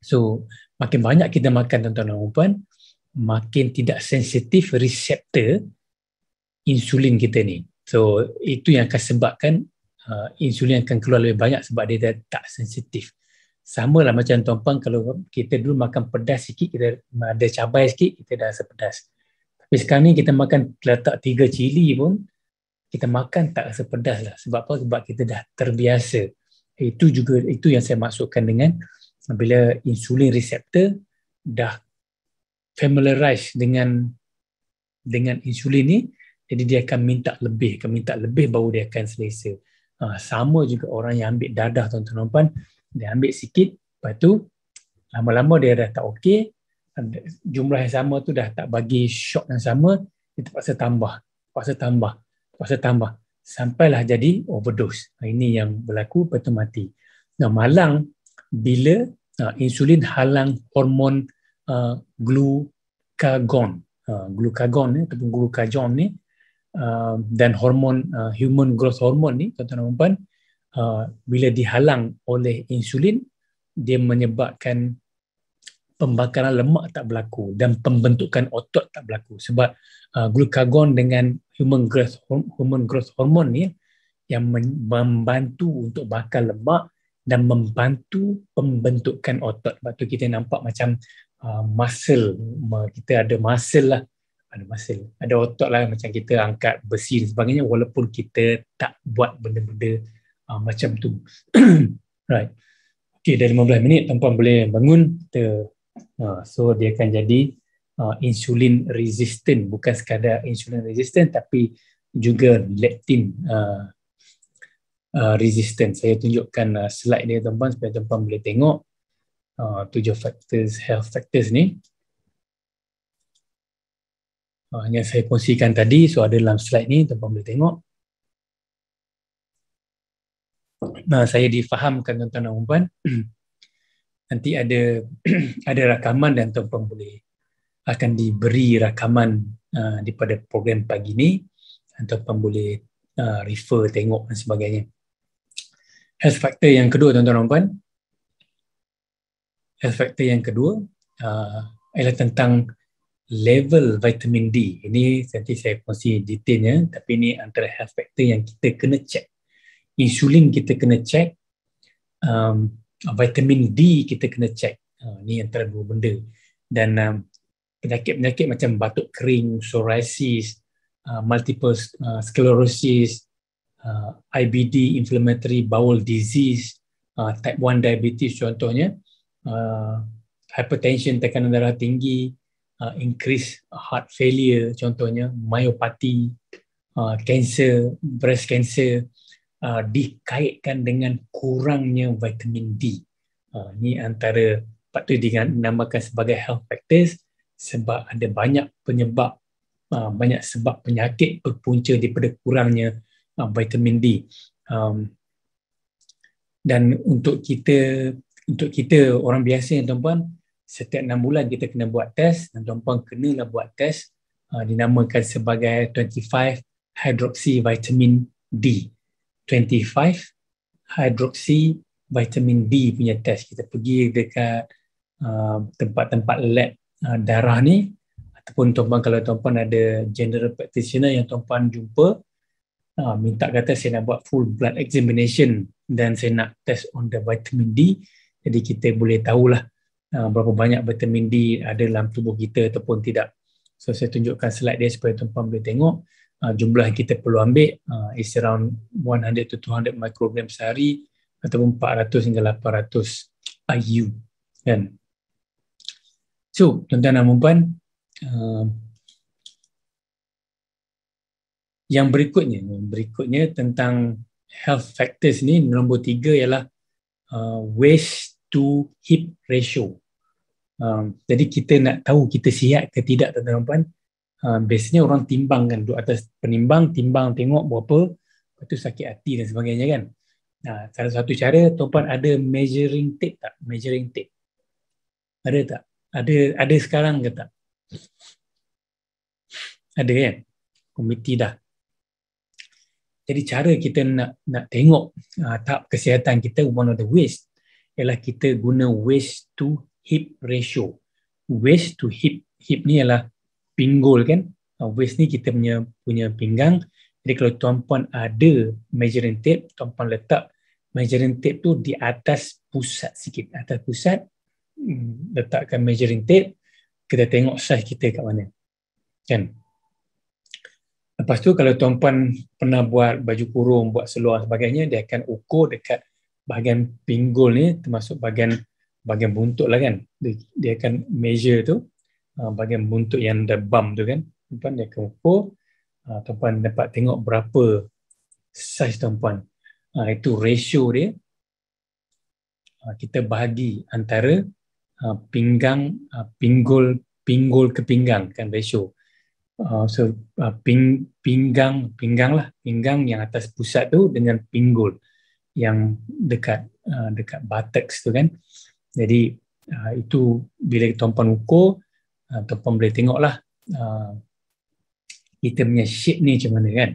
So makin banyak kita makan tuan-tuan dan puan, makin tidak sensitif reseptor insulin kita ni. So itu yang akan sebabkan insulin akan keluar lebih banyak sebab dia tak sensitif. Sama lah macam tuan-puan, kalau kita dulu makan pedas sikit, kita ada cabai sikit, kita dah rasa pedas. Tapi sekarang ni kita makan letak 3 cili pun, kita makan tak rasa pedas lah. Sebab apa? Sebab kita dah terbiasa. Itu yang saya maksudkan dengan bila insulin reseptor dah familiarize dengan insulin ni, jadi dia akan minta lebih baru dia akan selesa. Sama juga orang yang ambil dadah tuan-tuan dan puan, dia ambil sikit, lepas tu lama-lama dia dah tak okey, jumlah yang sama tu dah tak bagi shock yang sama, dia terpaksa tambah, sampailah jadi overdose. Ini yang berlaku, lepas tu mati. Nah, malang bila insulin halang hormon glucagon ni ataupun glucagon ni, dan hormon human growth hormone ni tuan-tuan dan puan, bila dihalang oleh insulin, dia menyebabkan pembakaran lemak tak berlaku dan pembentukan otot tak berlaku. Sebab glucagon dengan human growth hormone ni yang membantu untuk bakar lemak dan membantu pembentukan otot. Sebab tu kita nampak macam muscle, kita ada muscle lah, ada otot lah, macam kita angkat besi dan sebagainya, walaupun kita tak buat benda-benda macam tu. Right. Okay, dah 15 minit, tuan-puan boleh bangun. So dia akan jadi insulin resistant, bukan sekadar insulin resistant tapi juga leptin resistant. Saya tunjukkan slide dia tuan-puan supaya tuan-puan boleh tengok 7 factors, health factors ni yang saya kongsikan tadi. So ada dalam slide ni, tuan-puan boleh tengok. Saya difahamkan tuan-tuan dan puan. Nanti ada rakaman dan tuan-puan boleh akan diberi rakaman daripada program pagi ni, tuan-puan boleh refer, tengok dan sebagainya. Health factor yang kedua tuan-tuan dan puan, health factor yang kedua ialah tentang level vitamin D. Ini nanti saya kongsi detailnya, tapi ini antara health factor yang kita kena check. Insulin kita kena check, vitamin D kita kena check. Ini antara dua benda. Dan penyakit-penyakit macam batuk kering, psoriasis, multiple sclerosis, IBD, inflammatory bowel disease, type 1 diabetes contohnya, hypertension, tekanan darah tinggi, increased heart failure contohnya, myopathy, cancer, breast cancer, dikaitkan dengan kurangnya vitamin D. Ini antara patut dinamakan sebagai health factors, sebab ada banyak penyebab, banyak sebab penyakit berpunca daripada kurangnya vitamin D. Dan untuk kita orang biasa yang tuan-puan, setiap 6 bulan kita kena buat test, dan tuan-puan kenalah buat test dinamakan sebagai 25 hydroxy vitamin D. 25 hydroxy vitamin D punya test. Kita pergi dekat tempat-tempat lab darah ni, ataupun tuan-puan, kalau tuan-puan ada general practitioner yang tuan-puan jumpa, minta kata saya nak buat full blood examination dan saya nak test on the vitamin D, jadi kita boleh tahulah berapa banyak vitamin D ada dalam tubuh kita ataupun tidak. So saya tunjukkan slide dia supaya tuan-puan boleh tengok. Jumlah yang kita perlu ambil is around 100 to 200 microgram sehari ataupun 400 hingga 800 IU kan. So tuan-tuan dan puan, yang berikutnya tentang health factors ni, nombor 3 ialah waist to hip ratio. Jadi kita nak tahu kita sihat ke tidak tuan-tuan dan puan, biasanya orang timbang kan, duduk atas penimbang, timbang tengok berapa, lepas tu sakit hati dan sebagainya kan. Salah satu cara, tuan-puan ada measuring tape tak? Measuring tape ada tak? Ada sekarang ke tak? Ada kan? Komiti dah. Jadi cara kita nak tengok tahap kesihatan kita, one of the ways ialah kita guna waist to hip ratio. Waist to hip, hip ni ialah pinggul kan. Waist ni kita punya pinggang. Jadi kalau tuan-puan ada measuring tape, tuan-puan letak measuring tape tu di atas pusat sikit. Atas pusat, letakkan measuring tape, kita tengok saiz kita kat mana. Kan? Lepas tu kalau tuan-puan pernah buat baju kurung, buat seluar dan sebagainya, dia akan ukur dekat bahagian pinggul ni, termasuk bahagian buntut lah kan. Dia akan measure tu, bahagian buntut yang ada bump tu kan. Tuan-puan dia akan ukur, tuan-puan dapat tengok berapa saiz tuan-puan. Itu ratio dia. Kita bahagi antara pinggang, pinggul ke pinggang kan ratio. Pinggang yang atas pusat tu dengan pinggul yang dekat buttocks tu kan. Jadi itu bila tuan-puan ukur, tuan-puan boleh tengoklah kita punya shape ni macam mana kan.